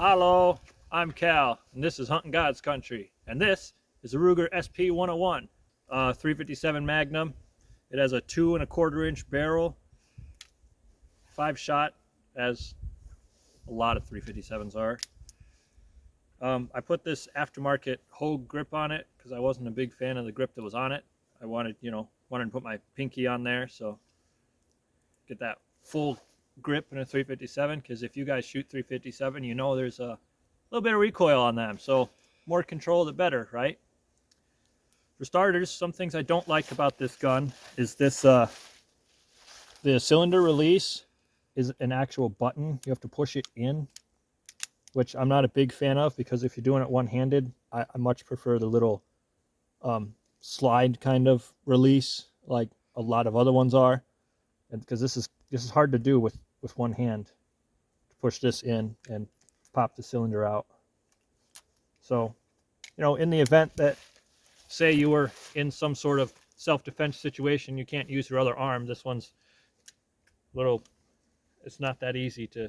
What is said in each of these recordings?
Hello, I'm Cal, and this is Hunting God's Country, and this is a Ruger SP101 357 Magnum. It has a 2 1/4 inch barrel, 5-shot, as a lot of 357s are. I put this aftermarket Hogue grip on it because I wasn't a big fan of the grip that was on it. I wanted to put my pinky on there, so get that full grip in a 357, because if you guys shoot 357, you know there's a little bit of recoil on them, so more control the better, right? For starters, some things I don't like about this gun is this the cylinder release is an actual button. You have to push it in, which I'm not a big fan of, because if you're doing it one-handed, I much prefer the little slide kind of release like a lot of other ones are, and because this is hard to do with one hand, to push this in and pop the cylinder out. So, in the event that, say you were in some sort of self-defense situation, you can't use your other arm, this one's it's not that easy to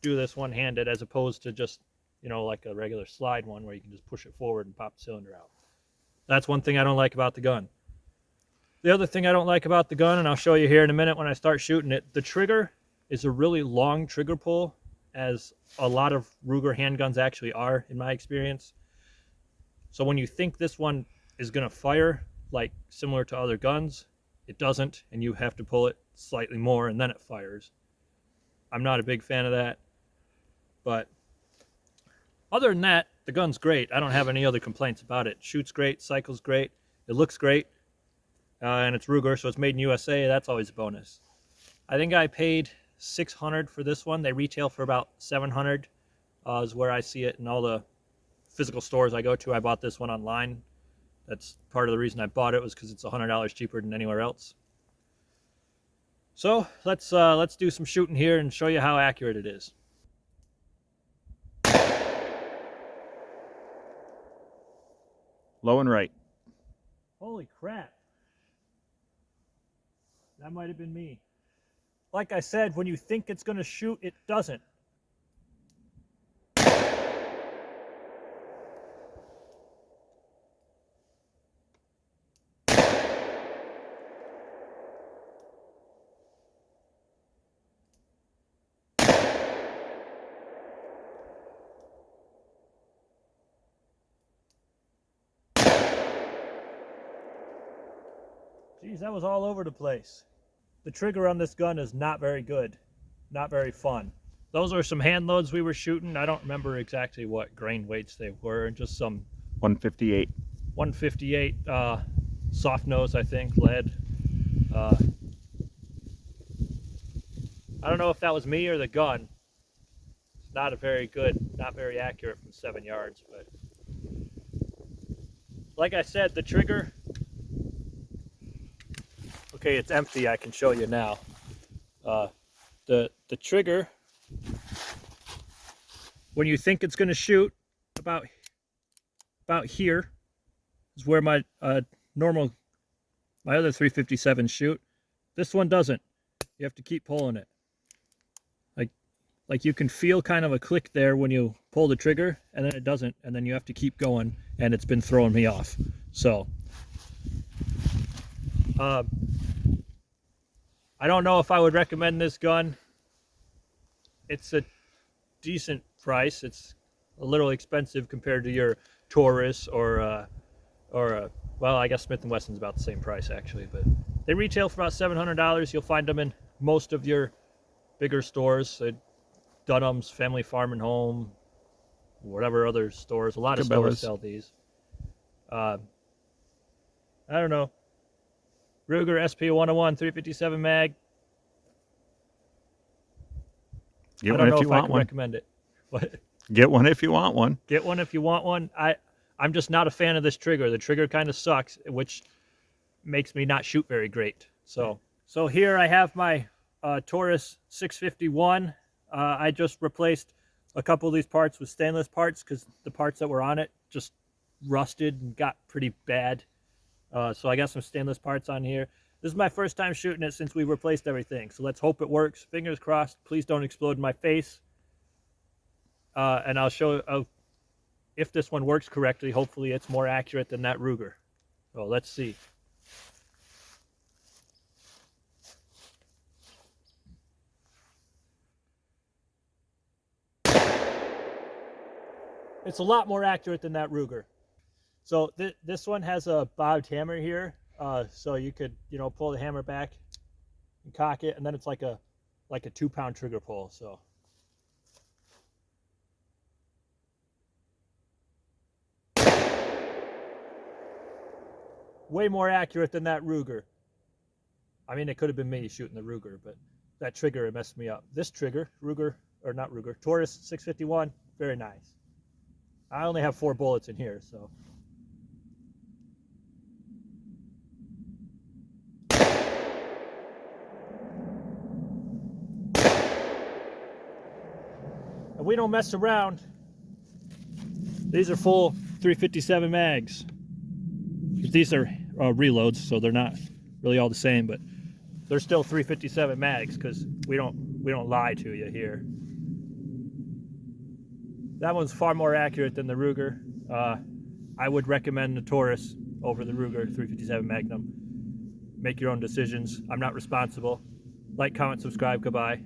do this one-handed, as opposed to just, like a regular slide one where you can just push it forward and pop the cylinder out. That's one thing I don't like about the gun. The other thing I don't like about the gun, and I'll show you here in a minute when I start shooting it, the trigger is a really long trigger pull, as a lot of Ruger handguns actually are, in my experience. So when you think this one is going to fire, like similar to other guns, it doesn't, and you have to pull it slightly more and then it fires. I'm not a big fan of that, but other than that, the gun's great. I don't have any other complaints about it. Shoots great, cycles great, it looks great. And it's Ruger, so it's made in USA. That's always a bonus. I think I paid $600 for this one. They retail for about $700. Is where I see it in all the physical stores I go to. I bought this one online. That's part of the reason I bought it, was because it's $100 cheaper than anywhere else. So let's do some shooting here and show you how accurate it is. Low and right. Holy crap. That might have been me. Like I said, when you think it's going to shoot, it doesn't. Geez, that was all over the place. The trigger on this gun is not very good. Not very fun. Those are some hand loads we were shooting. I don't remember exactly what grain weights they were. Just some 158. 158 soft nose, I think, lead. I don't know if that was me or the gun. It's not very very accurate from 7 yards, but like I said, the trigger. Okay, it's empty. I can show you now. The trigger, when you think it's going to shoot, about here is where my other 357s shoot. This one doesn't. You have to keep pulling it. Like you can feel kind of a click there when you pull the trigger, and then it doesn't, and then you have to keep going, and it's been throwing me off. So I don't know if I would recommend this gun. It's a decent price. It's a little expensive compared to your Taurus or well, I guess Smith & Wesson's about the same price actually, but they retail for about $700. You'll find them in most of your bigger stores, Dunham's, Family Farm and Home, whatever other stores. A lot of stores sell these. I don't know. Ruger SP101 357 mag. Get one if you want one. Recommend it. What? Get one if you want one. Get one if you want one. I'm just not a fan of this trigger. The trigger kind of sucks, which makes me not shoot very great. So here I have my Taurus 651. I just replaced a couple of these parts with stainless parts because the parts that were on it just rusted and got pretty bad. So I got some stainless parts on here. This is my first time shooting it since we replaced everything. So let's hope it works. Fingers crossed. Please don't explode in my face. and I'll show if this one works correctly. Hopefully it's more accurate than that Ruger. So let's see. It's a lot more accurate than that Ruger. So this one has a bobbed hammer here, so you could, you know, pull the hammer back and cock it, and then it's like a 2-pound trigger pull. So way more accurate than that Ruger. I mean, it could have been me shooting the Ruger, but that trigger, it messed me up. This trigger, Ruger, or not Ruger, Taurus 651, very nice. I only have 4 bullets in here, so. And we don't mess around. These are full 357 mags. These are reloads, so they're not really all the same, but they're still 357 mags because we don't lie to you here. That one's far more accurate than the Ruger. I would recommend the Taurus over the Ruger 357 Magnum. Make your own decisions. I'm not responsible. Like, comment, subscribe. Goodbye.